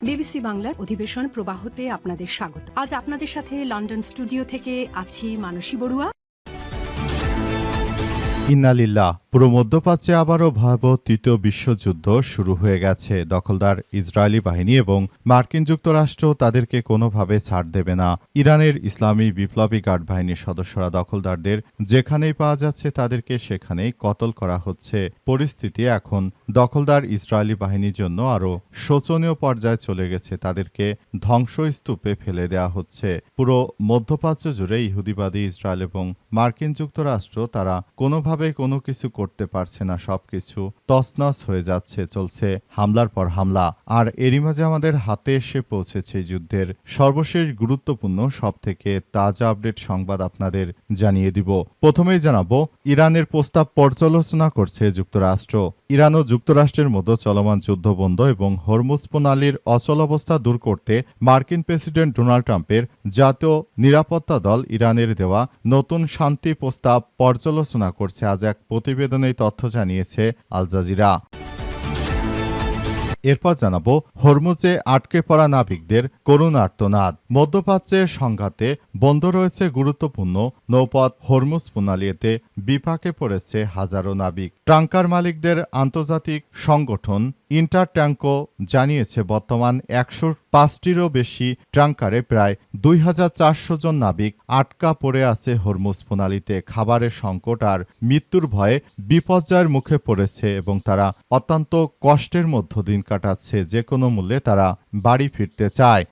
BBC বাংলার অধিবেশন প্রবাহতে আপনাদের স্বাগত। আজ আপনাদের সাথে লন্ডন স্টুডিও থেকে আছি মানসী বড়ুয়া। ইন্নালিল্লাহ। পুরো মধ্যপ্রাচ্যে আবারও ভয়াবহ তৃতীয় বিশ্বযুদ্ধ শুরু হয়ে গেছে। দখলদার ইসরায়েলি বাহিনী এবং মার্কিন যুক্তরাষ্ট্র তাদেরকে কোনোভাবে ছাড় দেবে না। ইরানের ইসলামী বিপ্লবী গার্ড বাহিনীর সদস্যরা দখলদারদের যেখানেই পাওয়া যাচ্ছে তাদেরকে সেখানেই কতল করা হচ্ছে। পরিস্থিতি এখন দখলদার ইসরায়েলি বাহিনীর জন্য আরও শোচনীয় পর্যায়ে চলে গেছে। তাদেরকে ধ্বংসস্তূপে ফেলে দেওয়া হচ্ছে। পুরো মধ্যপ্রাচ্য জুড়ে ইহুদিবাদী ইসরায়েল এবং মার্কিন যুক্তরাষ্ট্র তারা কোনোভাবে কোনো কিছু করতে পারছে না। সবকিছু তছনছ হয়ে যাচ্ছে। চলছে হামলার পর হামলা। আর এরই মাঝে আমাদের হাতে এসে পৌঁছেছে যুদ্ধের সর্বশেষ গুরুত্বপূর্ণ সবথেকে তাজা আপডেট সংবাদ আপনাদের জানিয়ে দিব। প্রথমেই জানাবো, ইরানের প্রস্তাব পর্যালোচনা করছে যুক্তরাষ্ট্র। ইরান ও যুক্তরাষ্ট্রের মধ্যে চলমান যুদ্ধ বন্ধ এবং হরমুজ প্রণালীর অচলাবস্থা দূর করতে মার্কিন প্রেসিডেন্ট ডোনাল্ড ট্রাম্পের জাতীয় নিরাপত্তা দল ইরানের দেওয়া নতুন শান্তি প্রস্তাব পর্যালোচনা করছে। আজ এক প্রতিবেদনে তথ্য জানিয়েছে আল জাজিরা। এরপর জানাবো, হরমুজে আটকে পড়া নাবিকদের করুণ আর্তনাদ। মধ্যপ্রাচ্যের সংঘাতে বন্ধ রয়েছে গুরুত্বপূর্ণ নৌপথ হরমুজ প্রণালীতে বিপাকে পড়েছে হাজারো নাবিক। ট্যাঙ্কার মালিকদের আন্তর্জাতিক সংগঠন ইন্টারট্যাঙ্কো জানিয়েছে বর্তমান 105টিরও বেশি ট্যাঙ্কারে প্রায় 2400 জন নাবিক আটকা পড়ে আছে হরমুজ প্রণালীতে। খাবারের সংকট আর মৃত্যুর ভয়ে বিপর্যয়ের মুখে পড়েছে এবং তারা অত্যন্ত কষ্টের মধ্য দিন কাটাচ্ছে। যে কোনো মূল্যে তারা বাড়ি ফিরতে চায়।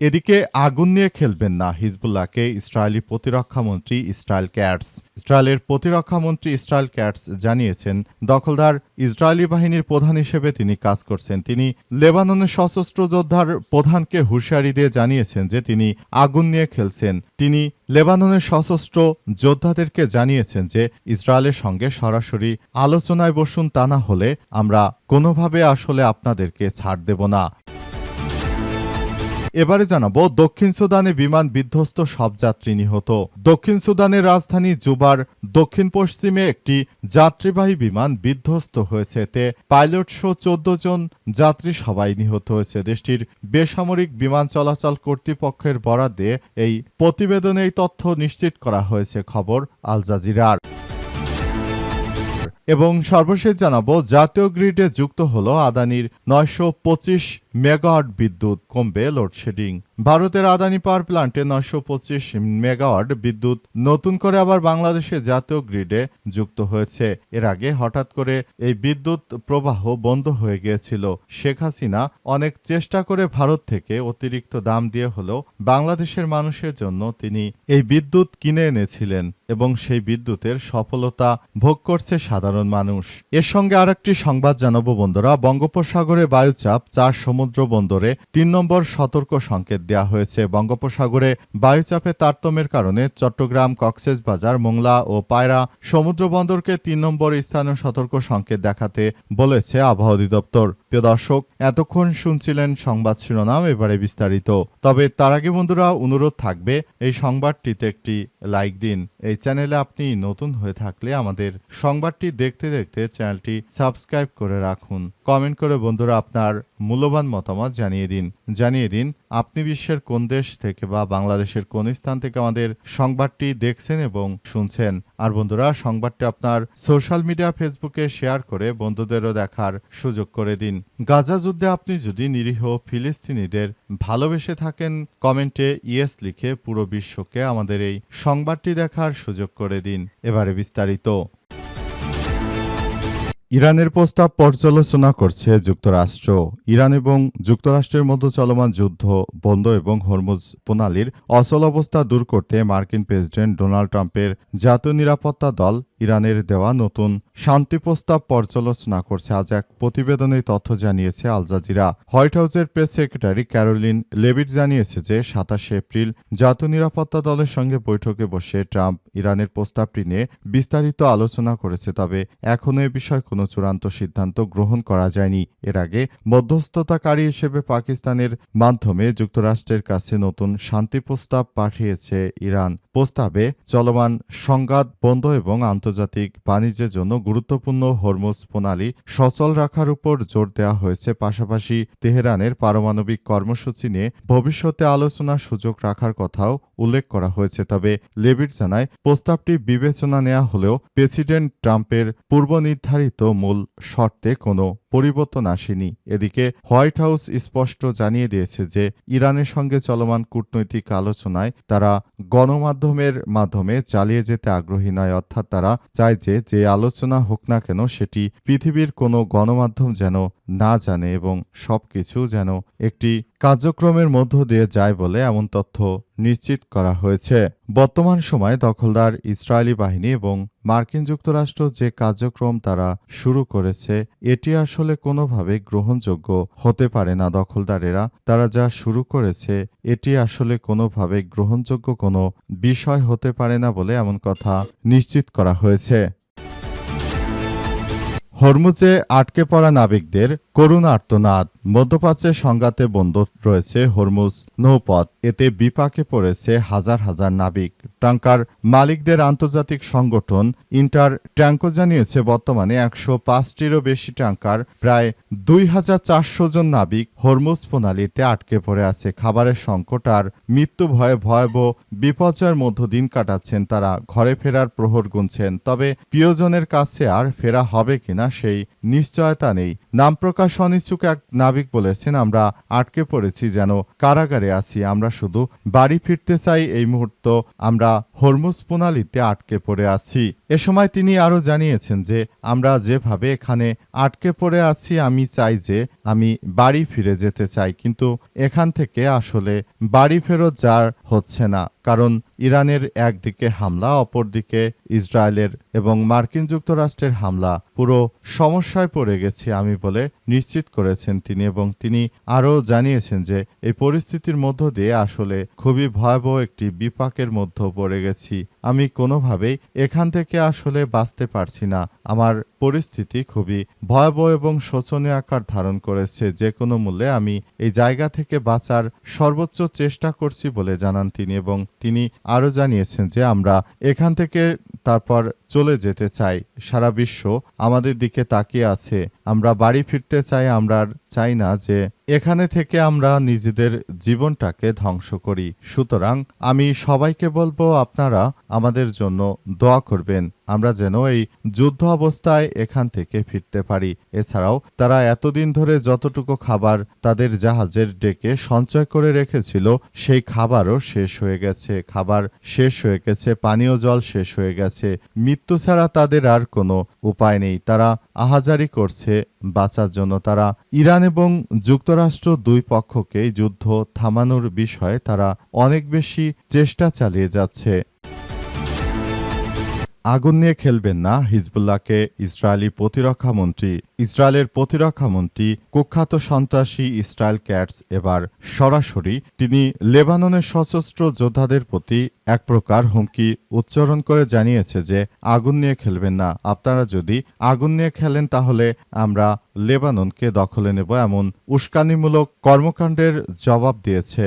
এদিকে আগুন নিয়ে খেলবেন না, হিজবুল্লাহকে ইসরায়েলি প্রতিরক্ষামন্ত্রী ইসরায়েল ক্যাটস। ইসরায়েলের প্রতিরক্ষামন্ত্রী ইসরায়েল ক্যাটস জানিয়েছেন দখলদার ইসরায়েলি বাহিনীর প্রধান হিসেবে তিনি কাজ করছেন। তিনি লেবাননের সশস্ত্র যোদ্ধার প্রধানকে হুঁশিয়ারি দিয়ে জানিয়েছেন যে তিনি আগুন নিয়ে খেলছেন। তিনি লেবাননের সশস্ত্র যোদ্ধাদেরকে জানিয়েছেন যে ইসরায়েলের সঙ্গে সরাসরি আলোচনায় বসুন, তা না হলে আমরা কোনোভাবে আসলে আপনাদেরকে ছাড় দেব না। এবারে জানাবো, দক্ষিণ সুদানে বিমান বিধ্বস্ত, সব যাত্রী নিহত। দক্ষিণ সুদানের রাজধানী জুবার দক্ষিণ পশ্চিমে একটি যাত্রীবাহী বিমান বিধ্বস্ত হয়েছে। এতে পাইলট সহ 14 জন যাত্রী সবাই নিহত হয়েছে। দেশটির বেসামরিক বিমান চলাচল কর্তৃপক্ষের বরাত দিয়ে এই প্রতিবেদনে এই তথ্য নিশ্চিত করা হয়েছে। খবর আল জাজিরার। এবং সর্বশেষ জানাবো, জাতীয় গ্রিডে যুক্ত হলো আদানির 925 মেগাওয়াট বিদ্যুৎ, কমবে লোডশেডিং। ভারতের আদানি পাওয়ার প্ল্যান্টে 925 মেগাওয়াট বিদ্যুৎ নতুন করে আবার বাংলাদেশের জাতীয় গ্রিডে যুক্ত হয়েছে। এর আগে হঠাৎ করে এই বিদ্যুৎ প্রবাহ বন্ধ হয়ে গিয়েছিল। শেখ হাসিনা অনেক চেষ্টা করে ভারত থেকে অতিরিক্ত দাম দিয়ে হলেও বাংলাদেশের মানুষের জন্য তিনি এই বিদ্যুৎ কিনে এনেছিলেন এবং সেই বিদ্যুতের সফলতা ভোগ করছে সাধারণ মানুষ। এর সঙ্গে আরেকটি সংবাদ জানাবো বন্ধুরা, বঙ্গোপসাগরে বায়ুচাপ 4 সমুদ্র বন্দরে 3 নম্বর সতর্ক সংকেত দেওয়া হয়েছে। বঙ্গোপসাগরে বায়ুচাপে তারতম্যের কারণে চট্টগ্রাম, কক্সবাজার, মোংলা ও পায়রা সমুদ্র বন্দরকে 3 নম্বর স্থানীয় সতর্ক সংকেত দেখাতে বলেছে আবহাওয়া অধিদপ্তর। প্রিয় দর্শক, এতক্ষণ শুনছিলেন সংবাদ শিরোনাম, এবারে বিস্তারিত। তবে তার আগে বন্ধুরা অনুরোধ থাকবে, এই সংবাদটিতে একটি লাইক দিন। এই চ্যানেলে আপনি নতুন হয়ে থাকলে আমাদের সংবাদটি দেখতে দেখতে চ্যানেলটি সাবস্ক্রাইব করে রাখুন। কমেন্ট করে বন্ধুরা আপনার মূল্যবান মতামত জানিয়ে দিন আপনি বিশ্বের কোন দেশ থেকে বা বাংলাদেশের কোন স্থান থেকে আমাদের সংবাদটি দেখছেন এবং শুনছেন। আর বন্ধুরা, সংবাদটি আপনার সোশ্যাল মিডিয়া ফেসবুকে শেয়ার করে বন্ধুদেরও দেখার সুযোগ করে দিন। গাজা যুদ্ধে আপনি যদি নিরীহ ফিলিস্তিনিদের ভালোবেসে থাকেন, কমেন্টে ইয়েস লিখে পুরো বিশ্বকে আমাদের এই সংবাদটি দেখার সুযোগ করে দিন। এবারে বিস্তারিত। ইরানের প্রস্তাব পর্যালোচনা করছে যুক্তরাষ্ট্র। ইরান এবং যুক্তরাষ্ট্রের মধ্যে চলমান যুদ্ধ বন্ধ এবং হরমুজ প্রণালীর অচলাবস্থা দূর করতে মার্কিন প্রেসিডেন্ট ডোনাল্ড ট্রাম্পের জাতীয় নিরাপত্তা দল ইরানের দেওয়া নতুন শান্তি প্রস্তাব পর্যালোচনা করছে। আজ এক প্রতিবেদনে তথ্য জানিয়েছে আল জাজিরা। হোয়াইট হাউসের প্রেস সেক্রেটারি ক্যারোলিন লেভিট জানিয়েছে যে 27 এপ্রিল জাতীয় নিরাপত্তা দলের সঙ্গে বৈঠকে বসে ট্রাম্প ইরানের প্রস্তাবটি নিয়ে বিস্তারিত আলোচনা করেছে। তবে এখনও এ বিষয়ে কোনো চূড়ান্ত সিদ্ধান্ত গ্রহণ করা যায়নি। এর আগে মধ্যস্থতাকারী হিসেবে পাকিস্তানের মাধ্যমে যুক্তরাষ্ট্রের কাছে নতুন শান্তি প্রস্তাব পাঠিয়েছে ইরান। প্রস্তাবে চলমান সংঘাত বন্ধ এবং আন্তর্জাতিক বাণিজ্যের জন্য গুরুত্বপূর্ণ হরমুজ প্রণালী সচল রাখার উপর জোর দেওয়া হয়েছে। পাশাপাশি তেহরানের পারমাণবিক কর্মসূচি নিয়ে ভবিষ্যতে আলোচনার সুযোগ রাখার কথাও উল্লেখ করা হয়েছে। তবে লেভিট জানায়, প্রস্তাবটি বিবেচনা নেওয়া হলেও প্রেসিডেন্ট ট্রাম্পের পূর্বনির্ধারিত মূল শর্তে কোনো পরিবর্তন আসেনি। এদিকে হোয়াইট হাউস স্পষ্ট জানিয়ে দিয়েছে যে ইরানের সঙ্গে চলমান কূটনৈতিক আলোচনায় তারা গণমাধ্যমের মাধ্যমে চালিয়ে যেতে আগ্রহী নয়। অর্থাৎ তারা চায় যে আলোচনা হোক না কেন সেটি পৃথিবীর কোনো গণমাধ্যম যেন না জানে এবং সবকিছু যেন একটি কার্যক্রমের মধ্য দিয়ে যায় বলে এমন তথ্য নিশ্চিত করা হয়েছে। বর্তমান সময়ে দখলদার ইসরায়েলি বাহিনী এবং মার্কিন যুক্তরাষ্ট্র যে কার্যক্রম তারা শুরু করেছে এটি আসলে কোনোভাবে গ্রহণযোগ্য হতে পারে না। দখলদারেরা তারা যা শুরু করেছে এটি আসলে কোনোভাবে গ্রহণযোগ্য কোনো বিষয় হতে পারে না বলে এমন কথা নিশ্চিত করা হয়েছে। হরমুজে আটকে পড়া নাবিকদের করুণ আর্তনাদ। মধ্যপ্রাচ্যের সংঘাতে বন্ধ রয়েছে হরমুজ নৌপথ। এতে বিপাকে পড়েছে হাজার হাজার নাবিক। ট্যাঙ্কার মালিকদের আন্তর্জাতিক সংগঠন ইন্টার ট্যাঙ্কো জানিয়েছে, বর্তমানে 105টিরও বেশি ট্যাঙ্কার, প্রায় 2400 জন নাবিক হরমুজ প্রণালীতে আটকে পড়ে আছে। খাবারের সংকট আর মৃত্যু ভয়ে ভয়াবহ বিপর্যয়ের মধ্য দিন কাটাচ্ছেন তারা। ঘরে ফেরার প্রহর গুনছেন, তবে প্রিয়জনের কাছে আর ফেরা হবে কিনা সেই নিশ্চয়তা নেই। নাম প্রকাশ অনিচ্ছুক এক নাবিক বলেছেন, আমরা আটকে পড়েছি, যেন কারাগারে আছি। আমরা শুধু বাড়ি ফিরতে চাই। এই মুহূর্ত আমরা হরমুজ প্রণালীতে আটকে পড়ে আছি। এ সময় তিনি আরও জানিয়েছেন যে আমরা যেভাবে এখানে আটকে পড়ে আছি, আমি চাই যে আমি বাড়ি ফিরে যেতে চাই, কিন্তু এখান থেকে আসলে বাড়ি ফেরত যার হচ্ছে না। কারণ ইরানের একদিকে হামলা, অপরদিকে ইসরায়েলের এবং মার্কিন যুক্তরাষ্ট্রের হামলা। পুরো সমস্যায় পড়ে গেছি আমি বলে নিশ্চিত করেছেন তিনি। এবং তিনি আরও জানিয়েছেন যে এই পরিস্থিতির মধ্য দিয়ে আসলে খুবই ভয়াবহ একটি বিপাকের মধ্যে পড়ে গেছি। আমি কোনোভাবেই এখান থেকে আসলে বাঁচতে পারছি না। আমার পরিস্থিতি খুবই ভয়াবহ এবং শোচনীয় আকার ধারণ করেছে। যে কোনো মূল্যে আমি এই জায়গা থেকে বাঁচার সর্বোচ্চ চেষ্টা করছি বলে জানান তিনি। এবং তিনি আরও জানিয়েছেন যে আমরা এখান থেকে তারপর চলে যেতে চাই। সারা বিশ্ব আমাদের দিকে তাকিয়ে আছে। আমরা বাড়ি ফিরতে চাই। আমরা চাই না যে এখানে থেকে আমরা নিজেদের জীবনটাকে ধ্বংস করি। সুতরাং আমি সবাইকে বলবো, আপনারা আমাদের জন্য দোয়া করবেন, আমরা যেন এই যুদ্ধ অবস্থায় এখান থেকে ফিরতে পারি। এছাড়াও তারা এতদিন ধরে যতটুকু খাবার তাদের জাহাজের ডেকে সঞ্চয় করে রেখেছিল সেই খাবারও শেষ হয়ে গেছে। খাবার শেষ হয়ে গেছে, পানীয় জল শেষ হয়ে গেছে। মৃত্যু ছাড়া তাদের আর কোনো উপায় নেই। তারা আহাজারি করছে বাঁচার জন্য। তারা ইরান এবং যুক্তরাষ্ট্র দুই পক্ষকে যুদ্ধ থামানোর বিষয়ে তারা অনেক বেশি চেষ্টা চালিয়ে যাচ্ছে। আগুন নিয়ে খেলবেন না, হিজবুল্লাহকে ইসরায়েলি প্রতিরক্ষা মন্ত্রী। ইসরায়েলের প্রতিরক্ষা মন্ত্রী কুখ্যাত সন্ত্রাসী ইসরায়েল ক্যাটস এবার সরাসরি তিনি লেবাননের সশস্ত্র যোদ্ধাদের প্রতি এক প্রকার হুমকি উচ্চারণ করে জানিয়েছে যে আগুন নিয়ে খেলবেন না। আপনারা যদি আগুন নিয়ে খেলেন তাহলে আমরা লেবাননকে দখলে নেব, এমন উস্কানিমূলক কর্মকাণ্ডের জবাব দিয়েছে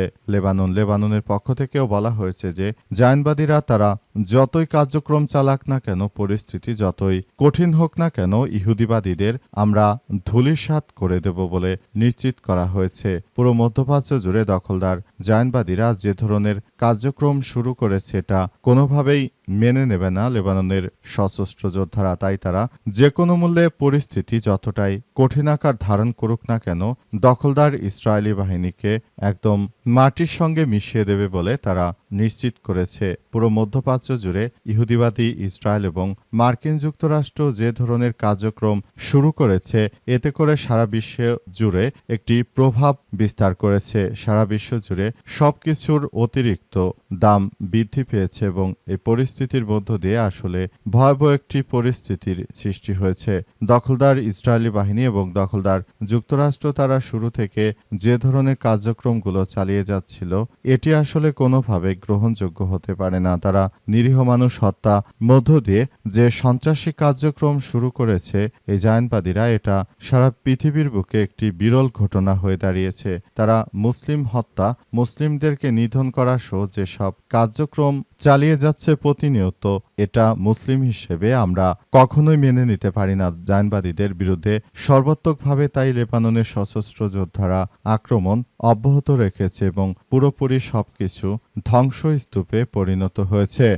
লেবাননের পক্ষ থেকেও বলা হয়েছে যে জায়নবাদীরা তারা যতই কার্যক্রম চালাক না কেন, পরিস্থিতি যতই কঠিন হোক না কেন, ইহুদিবাদীদের আমরা ধূলিসাৎ করে দেব বলে নিশ্চিত করা হয়েছে। পুরো মধ্যপ্রাচ্য জুড়ে দখলদার জায়নবাদীরা যে ধরনের কার্যক্রম শুরু করেছে এটা কোনোভাবেই মেনে নেবে না লেবাননের সশস্ত্র যোদ্ধারা। তাই তারা যে কোনো মূল্যে পরিস্থিতি যতটাই কঠিন আকার ধারণ করুক না কেন, দখলদার ইসরায়েলি বাহিনীকে একদম মাটির সঙ্গে মিশিয়ে দেবে বলে তারা নিশ্চিত করেছে। পুরো মধ্যপ্রাচ্য জুড়ে ইহুদিবাদী ইসরায়েল এবং মার্কিন যুক্তরাষ্ট্র যে ধরনের কার্যক্রম শুরু করেছে এতে করে সারা বিশ্ব জুড়ে একটি প্রভাব বিস্তার করেছে। সারা বিশ্ব জুড়ে সবকিছুর অতিরিক্ত দাম বৃদ্ধি পেয়েছে এবং এই পরিস্থিতির মধ্য দিয়ে আসলে ভয়াবহ একটি পরিস্থিতির সৃষ্টি হয়েছে। দখলদার ইসরায়েলি বাহিনী এবং দখলদার যুক্তরাষ্ট্র তারা শুরু থেকে যে ধরনের কার্যক্রমগুলো চালিয়ে যাচ্ছিল এটি আসলে কোনোভাবে গ্রহণযোগ্য হতে পারে না। তারা নিরীহ মানুষ হত্যা মধ্য দিয়ে যে সন্ত্রাসী কার্যক্রম শুরু করেছে এই জায়নবাদীরা, এটা সারা পৃথিবীর বুকে একটি বিরল ঘটনা হয়ে দাঁড়িয়েছে। তারা মুসলিম হত্যা, মুসলিমদেরকে নিধন করা সহ যেসব কার্যক্রম চালিয়ে যাচ্ছে প্রতিনিয়ত। এটা মুসলিম হিসেবে আমরা কখনোই মেনে নিতে পারি না। জায়নবাদীদের বিরুদ্ধে সর্বাত্মকভাবে তাই লেবাননের সশস্ত্র যোদ্ধারা আক্রমণ অব্যাহত রেখেছে এবং পুরোপুরি সবকিছু ধ্বংসস্তূপে পরিণত হয়েছে।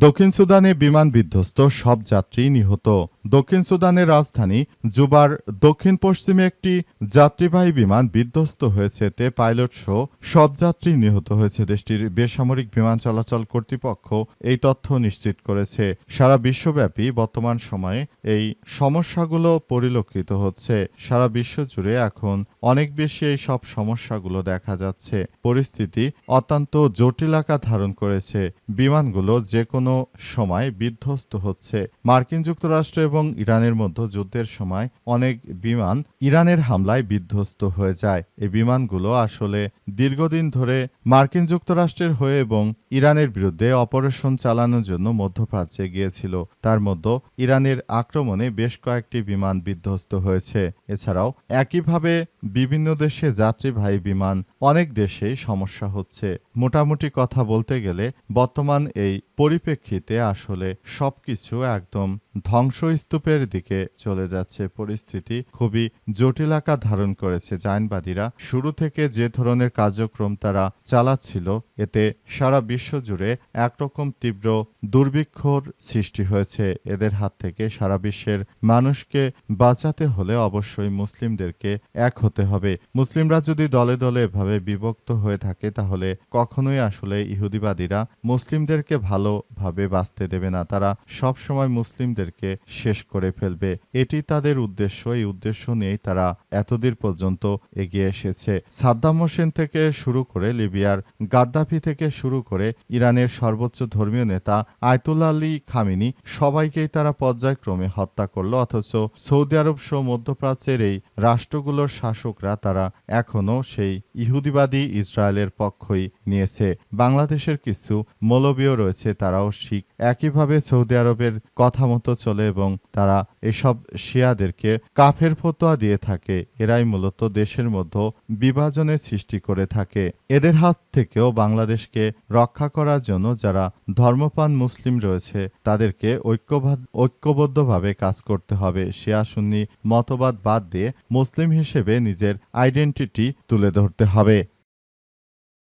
দক্ষিণ সুদানে বিমান বিধ্বস্ত, সব যাত্রী নিহত। দক্ষিণ সুদানের রাজধানী জুবার দক্ষিণ পশ্চিমে একটি যাত্রীবাহী বিমান বিধ্বস্ত হয়েছে। এতে পাইলট সহ সব যাত্রী নিহত হয়েছে। দেশটির বেসামরিক বিমান চলাচল কর্তৃপক্ষ এই তথ্য নিশ্চিত করেছে। সারা বিশ্বব্যাপী বর্তমান সময়ে এই সমস্যাগুলো পরিলক্ষিত হচ্ছে। সারা বিশ্ব জুড়ে এখন অনেক বেশি এই সব সমস্যাগুলো দেখা যাচ্ছে। পরিস্থিতি অত্যন্ত জটিল আকার ধারণ করেছে। বিমানগুলো যে কোনো সময় বিধ্বস্ত হচ্ছে। মার্কিন যুক্তরাষ্ট্র এবং ইরানের মধ্যে যুদ্ধের সময় অনেক বিমান ইরানের হামলায় বিধ্বস্ত হয়ে যায়। এই বিমানগুলো আসলে দীর্ঘদিন ধরে মার্কিন যুক্তরাষ্ট্রের হয়ে এবং ইরানের বিরুদ্ধে অপারেশন চালানোর জন্য মধ্যপ্রাচ্যে গিয়েছিল। তার মধ্যে ইরানের আক্রমণে বেশ কয়েকটি বিমান বিধ্বস্ত হয়েছে। এছাড়াও একইভাবে বিভিন্ন দেশে যাত্রীবাহী বিমান অনেক দেশেই সমস্যা হচ্ছে। মোটামুটি কথা বলতে গেলে বর্তমান এই পরিপ্রেক্ষিতে আসলে সবকিছু একদম ধ্বংসস্তূপের দিকে চলে যাচ্ছে। পরিস্থিতি খুবই জটিল আকার ধারণ করেছে। জায়নবাদীরা শুরু থেকে যে ধরনের কার্যক্রম তারা চালাচ্ছিল, এতে সারা বিশ্ব জুড়ে একরকম তীব্র দুর্ভিক্ষর সৃষ্টি হয়েছে। এদের হাত থেকে সারা বিশ্বের মানুষকে বাঁচাতে হলে অবশ্যই মুসলিমদেরকে এক হতে হবে। মুসলিমরা যদি দলে দলে এভাবে বিভক্ত হয়ে থাকে, তাহলে কখনোই আসলে ইহুদিবাদীরা মুসলিমদেরকে ভালোভাবে বাঁচতে দেবে না। তারা সব সময় মুসলিমদেরকে শেষ করে ফেলবে। এটি তাদের উদ্দেশ্য। এই উদ্দেশ্য নিয়েই তারা এতদূর পর্যন্ত এগিয়ে এসেছে। সাদ্দাম হোসেন থেকে শুরু করে লিবিয়ার গাদ্দাফি থেকে শুরু করে ইরানের সর্বোচ্চ ধর্মীয় নেতা আয়াতুল্লাহ আলী খামেনি, সবাইকেই তারা পর্যায়ক্রমে হত্যা করল। অথচ সৌদি আরব সহ মধ্যপ্রাচ্যের এই রাষ্ট্রগুলোর শাসকরা তারা এখনও সেই ইহুদিবাদী ইসরায়েলের পক্ষই নিয়েছে। বাংলাদেশের কিছু মৌলবীও রয়েছে, তারাও শিখ একইভাবে সৌদি আরবের কথা মতো চলে এবং তারা এসব শিয়াদেরকে কাফের ফতোয়া দিয়ে থাকে। এরাই মূলত দেশের মধ্যে বিভাজনের সৃষ্টি করে থাকে। এদের হাত থেকেও বাংলাদেশকে রক্ষা করার জন্য যারা ধর্মপ্রাণ মুসলিম রয়েছে, তাদেরকে ঐক্যবদ্ধভাবে কাজ করতে হবে। শিয়া সুন্নি মতবাদ বাদ দিয়ে মুসলিম হিসেবে নিজের আইডেন্টিটি তুলে ধরতে হবে।